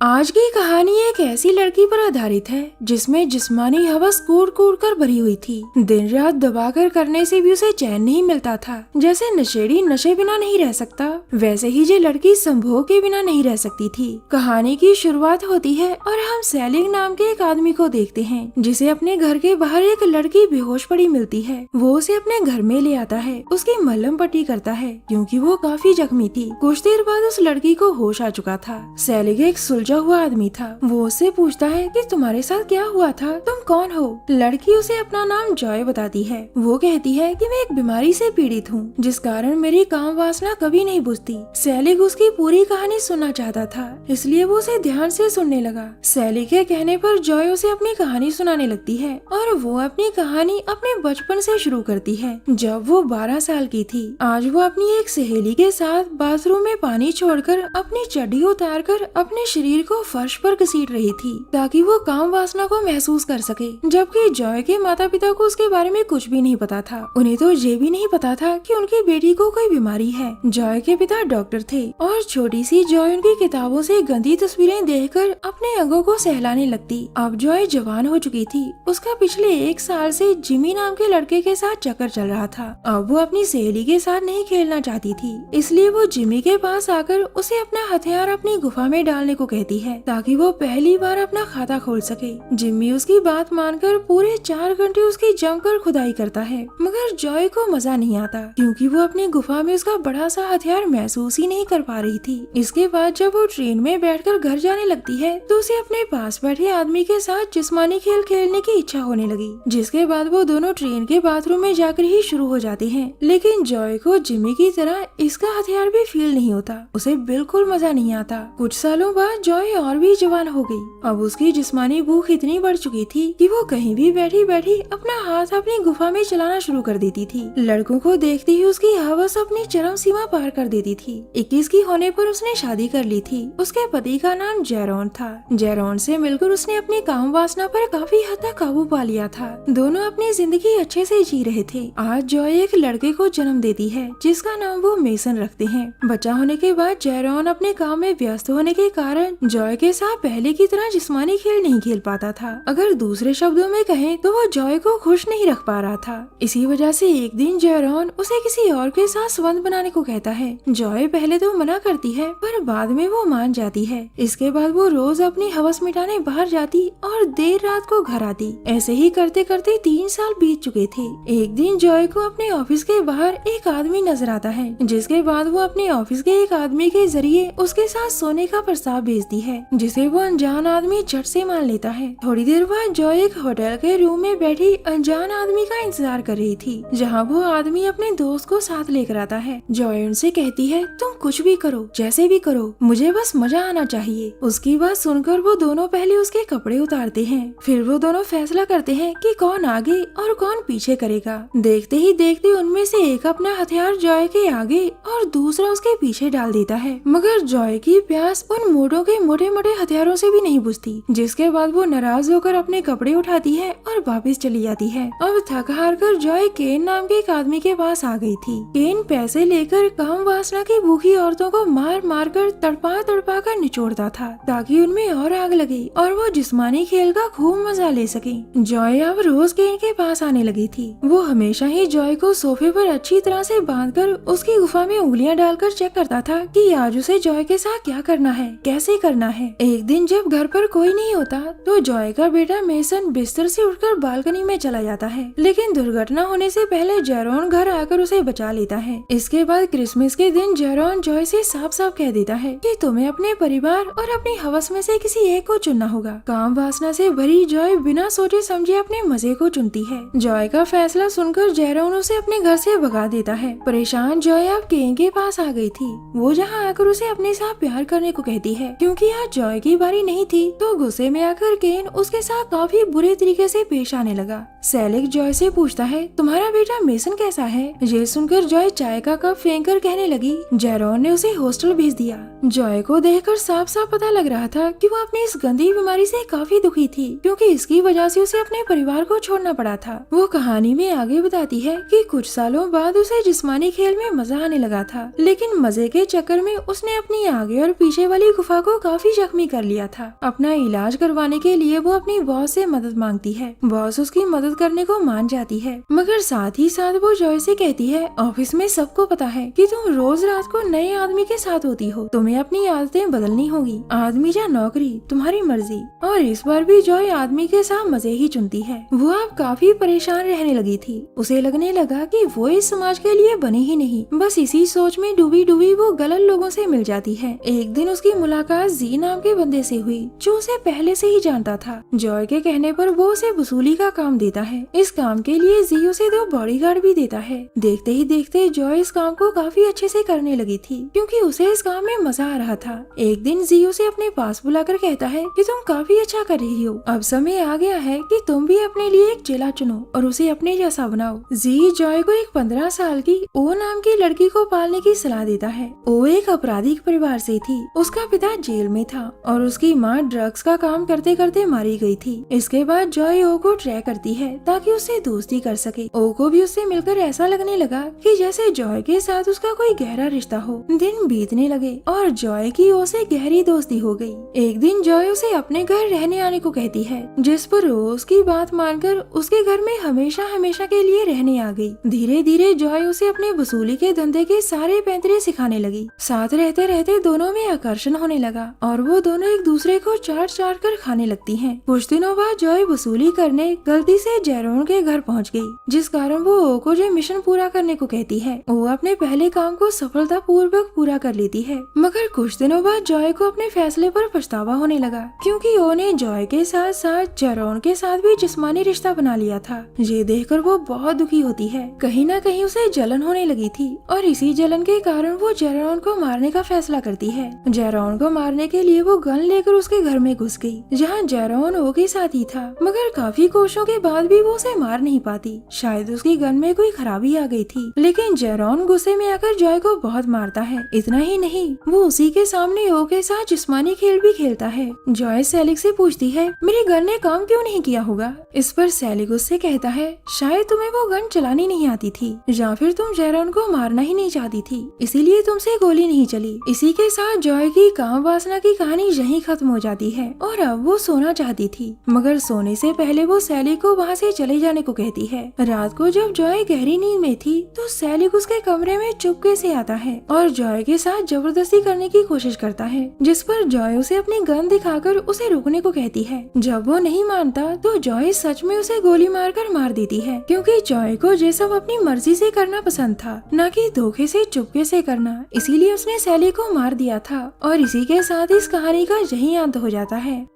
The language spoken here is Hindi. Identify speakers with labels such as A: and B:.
A: आज की कहानी एक ऐसी लड़की पर आधारित है जिसमें जिस्मानी हवस कूट कूट कर भरी हुई थी। दिन रात दबाकर करने से भी उसे चैन नहीं मिलता था। जैसे नशेड़ी नशे बिना नहीं रह सकता, वैसे ही ये लड़की संभोग के बिना नहीं रह सकती थी। कहानी की शुरुआत होती है और हम सेलिग नाम के एक आदमी को देखते हैं जिसे अपने घर के बाहर एक लड़की बेहोश पड़ी मिलती है। वो उसे अपने घर में ले आता है, उसकी मलहम पट्टी करता है क्योंकि वो काफी जख्मी थी। कुछ देर बाद उस लड़की को होश आ चुका था। सेलिग एक सुलझा हुआ आदमी था। वो उससे पूछता है कि तुम्हारे साथ क्या हुआ था, तुम कौन हो। लड़की उसे अपना नाम जॉय बताती है। वो कहती है कि मैं एक बीमारी से पीड़ित हूँ जिस कारण मेरी काम वासना कभी नहीं बुझती। सेलिग उसकी पूरी कहानी सुनना चाहता था, इसलिए वो उसे ध्यान से सुनने लगा। सेलिग के कहने पर जॉय उसे अपनी कहानी सुनाने लगती है और वो अपनी कहानी अपने बचपन से शुरू करती है, जब वो 12 साल की थी। आज वो अपनी एक सहेली के साथ बाथरूम में पानी छोड़कर अपनी चड्डी उतारकर अपने शरीर को फर्श पर घसीट रही थी ताकि वो काम वासना को महसूस कर सके। जबकि जॉय के माता पिता को उसके बारे में कुछ भी नहीं पता था। उन्हें तो ये भी नहीं पता था कि उनकी बेटी को कोई बीमारी है। जॉय के पिता डॉक्टर थे और छोटी सी जॉय उनकी किताबों से गंदी तस्वीरें देखकर अपने अंगों को सहलाने लगती। अब जॉय जवान हो चुकी थी। उसका पिछले 1 साल से जिमी नाम के लड़के के साथ चक्कर चल रहा था। अब वो अपनी सहेली के साथ नहीं खेलना चाहती थी, इसलिए वो जिमी के पास आकर उसे अपना हथियार अपनी गुफा में डालने को कहती है ताकि वो पहली बार अपना खाता खोल सके। जिम्मी उसकी बात मानकर पूरे 4 घंटे उसकी जमकर खुदाई करता है, मगर जॉय को मजा नहीं आता क्योंकि वो अपनी गुफा में उसका बड़ा सा हथियार महसूस ही नहीं कर पा रही थी। इसके बाद जब वो ट्रेन में बैठकर घर जाने लगती है तो उसे अपने पास बैठे आदमी के साथ जिस्मानी खेल खेलने की इच्छा होने लगी, जिसके बाद वो दोनों ट्रेन के बाथरूम में जाकर ही शुरू हो जाते हैं। लेकिन जॉय को जिम्मी की तरह इसका हथियार भी फील नहीं होता, उसे बिल्कुल मजा नहीं आता। कुछ सालों बाद जॉय और भी जवान हो गई। अब उसकी जिस्मानी भूख इतनी बढ़ चुकी थी कि वो कहीं भी बैठी बैठी अपना हाथ अपनी गुफा में चलाना शुरू कर देती थी। लड़कों को देखते ही उसकी हवस अपनी चरम सीमा पार कर देती थी। 21 की होने पर उसने शादी कर ली थी। उसके पति का नाम जेरोन था। जेरोन से मिलकर उसने अपनी काम वासना पर काफी हद तक काबू पा लिया था। दोनों अपनी जिंदगी अच्छे से जी रहे थे। आज जॉय एक लड़के को जन्म देती है जिसका नाम वो मेसन रखते हैं। बच्चा होने के बाद जेरोन अपने काम में व्यस्त होने के कारण जॉय के साथ पहले की तरह जिस्मानी खेल नहीं खेल पाता था। अगर दूसरे शब्दों में कहें तो वो जॉय को खुश नहीं रख पा रहा था। इसी वजह से एक दिन जेरोन उसे किसी और के साथ संबंध बनाने को कहता है। जॉय पहले तो मना करती है पर बाद में वो मान जाती है। इसके बाद वो रोज अपनी हवस मिटाने बाहर जाती और देर रात को घर आती। ऐसे ही करते करते 3 साल बीत चुके थे। एक दिन जॉय को अपने ऑफिस के बाहर एक आदमी नजर आता है, जिसके बाद वो अपने ऑफिस के एक आदमी के जरिए उसके साथ सोने का प्रस्ताव भेजती है, जिसे वो अनजान आदमी झट से मान लेता है। थोड़ी देर बाद जॉय एक होटल के रूम में बैठी अनजान आदमी का इंतजार कर रही थी, जहाँ वो आदमी अपने दोस्त को साथ लेकर आता है। जॉय उनसे कहती है, तुम कुछ भी करो, जैसे भी करो, मुझे बस मजा आना चाहिए। उसकी बात सुनकर वो दोनों पहले उसके कपड़े उतारते हैं, फिर वो दोनों फैसला करते हैं कि कौन आगे और कौन पीछे करेगा। देखते ही देखते उनमें से एक अपना हथियार जॉय के आगे और दूसरा उसके पीछे डाल देता है, मगर जॉय की प्यास उन मोटों के मोटे मोटे हथियारों से भी नहीं बुझती। जिसके बाद वो नाराज होकर अपने कपड़े उठाती है और वापस चली जाती है। अब थक हार कर जॉय केन नाम के एक आदमी के पास आ गई थी। केन पैसे लेकर काम वासना की भूखी औरतों को मार मार कर तड़पा तड़पा कर निचोड़ता था ताकि उनमें और आग लगे और वो जिस्मानी खेल का खूब मजा ले सके। जॉय अब रोज केन के पास आने लगी थी। वो हमेशा ही जॉय को सोफे पर अच्छी तरह से बांधकर उसकी गुफा में उंगलियां डालकर चेक करता था कि आज उसे जॉय के साथ क्या करना है, कैसे करना है। एक दिन जब घर पर कोई नहीं होता तो जॉय का बेटा मेसन बिस्तर से उठकर बालकनी में चला जाता है, लेकिन दुर्घटना होने से पहले जेरोन घर आकर उसे बचा लेता है। इसके बाद क्रिसमस के दिन जेरोन जॉय से साफ साफ कह देता है कि तुम्हें अपने परिवार और अपनी हवस में से किसी एक को चुनना होगा। काम वासना से भरी जॉय बिना सोचे समझे अपने मजे को चुनती है। जॉय का फैसला सुनकर जेरोन उसे अपने घर से भगा देता है। परेशान जॉय अब केन के पास आ गई थी। वो जहाँ आकर उसे अपने साथ प्यार करने को कहती है। क्योंकि आज जॉय की बारी नहीं थी तो गुस्से में आकर केन उसके साथ काफी बुरे तरीके से पेश आने लगा। सेलिग जॉय से पूछता है, तुम्हारा बेटा मेसन कैसा है? ये सुनकर जॉय चाय का कप फेंक कर कहने लगी, जेरोन ने उसे हॉस्टल भेज दिया। जॉय को देखकर साफ साफ पता लग रहा था कि वो अपनी इस गंदी बीमारी से काफी दुखी थी, क्योंकि इसकी वजह से उसे अपने परिवार को छोड़ना पड़ा था। वो कहानी में आगे बताती है कि कुछ सालों बाद उसे जिस्मानी खेल में मजा आने लगा था, लेकिन मजे के चक्कर में उसने अपनी आगे और पीछे वाली गुफा को काफी जख्मी कर लिया था। अपना इलाज करवाने के लिए वो अपनी बॉस से मदद मांगती है। बॉस उसकी मदद करने को मान जाती है, मगर साथ ही साथ वो जॉय से कहती है, ऑफिस में सबको पता है कि तुम रोज रात को नए आदमी के साथ होती हो, तुम्हें अपनी आदतें बदलनी होगी, आदमी या नौकरी तुम्हारी मर्जी। और इस बार भी जॉय आदमी के साथ मजे ही चुनती है। वो अब काफी परेशान रहने लगी थी। उसे लगने लगा कि वो इस समाज के लिए बनी ही नहीं। बस इसी सोच में डूबी डूबी वो गलत लोगों से मिल जाती है। एक दिन उसकी मुलाकात जी नाम के बंदे से हुई, जो उसे पहले से ही जानता था। जॉय के कहने पर वो उसे वसूली का काम देता है। इस काम के लिए जी उसे 2 बॉडीगार्ड भी देता है। देखते ही देखते जॉय इस काम को काफी अच्छे से करने लगी थी, क्योंकि उसे इस काम में मजा आ रहा था। एक दिन जी उसे अपने पास बुलाकर कहता है कि तुम काफी अच्छा कर रही हो, अब समय आ गया है कि तुम भी अपने लिए एक चेला चुनो और उसे अपने जैसा बनाओ। जी जॉय को एक 15 साल की ओ नाम की लड़की को पालने की सलाह देता है। ओ एक आपराधिक परिवार से थी। उसका पिता जेल में था और उसकी माँ ड्रग्स का काम करते करते मारी गई थी। इसके बाद जॉय ओ को ट्रैक करती है ताकि उससे दोस्ती कर सके। ओ को भी उससे मिलकर ऐसा लगने लगा कि जैसे जॉय के साथ उसका कोई गहरा रिश्ता हो। दिन बीतने लगे और जॉय की ओ से गहरी दोस्ती हो गई। एक दिन जॉय उसे अपने घर रहने आने को कहती है, जिस पर ओ उसकी बात मानकर उसके घर में हमेशा हमेशा के लिए रहने आ गई। धीरे धीरे जॉय उसे अपने वसूली के धंधे के सारे पैंतरे सिखाने लगी। साथ रहते रहते दोनों में आकर्षण होने लगा और वो दोनों एक दूसरे को चाट चाट कर खाने लगती हैं। कुछ दिनों बाद जॉय वसूली करने गलती से जेरोन के घर पहुंच गई, जिस कारण वो ओ को जो मिशन पूरा करने को कहती है। वो अपने पहले काम को सफलतापूर्वक पूरा कर लेती है, मगर कुछ दिनों बाद जॉय को अपने फैसले पर पछतावा होने लगा, क्योंकि ओ ने जॉय के साथ साथ जेरोन के साथ भी जिस्मानी रिश्ता बना लिया था। ये देखकर वो बहुत दुखी होती है। कहीं न कहीं उसे जलन होने लगी थी और इसी जलन के कारण वो जेरोन को मारने का फैसला करती है। जेरोन को मारने के लिए वो गन लेकर उसके घर में घुस गई, जहाँ जेरोन ओ के साथ ही था, मगर काफी कोशिशों के बाद भी वो उसे मार नहीं पाती। शायद उसकी गन में कोई खराबी आ गई थी, लेकिन जेरोन गुस्से में आकर जॉय को बहुत मारता है। इतना ही नहीं, वो उसी के सामने ओ के साथ जिस्मानी खेल भी खेलता है। जॉय सैलिक से पूछती है, मेरी गन ने काम क्यों नहीं किया होगा? इस पर सैलिक उससे कहता है, शायद तुम्हें वो गन चलानी नहीं आती थी, या फिर तुम जेरोन को मारना ही नहीं चाहती थी, इसीलिए तुमसे गोली नहीं चली। इसी के साथ जॉय की काम वासना की कहानी यहीं खत्म हो जाती है और अब वो सोना चाहती थी, मगर सोने से पहले वो सैलिक को वहाँ से चले जाने को कहती है। रात को जब जॉय गहरी नींद में थी तो सैलिक उसके कमरे में चुपके से आता है और जॉय के साथ जबरदस्ती करने की कोशिश करता है, जिस पर जॉय उसे अपनी गन दिखाकर उसे रुकने को कहती है। जब वो नहीं मानता तो जॉय सच में उसे गोली मारकर मार देती है, क्योंकि जॉय को ये सब अपनी मर्जी से करना पसंद था, न कि धोखे से चुपके से करना। इसीलिए उसने सैलिक को मार दिया था और इसी के साथ इस कहानी का यही अंत हो जाता है।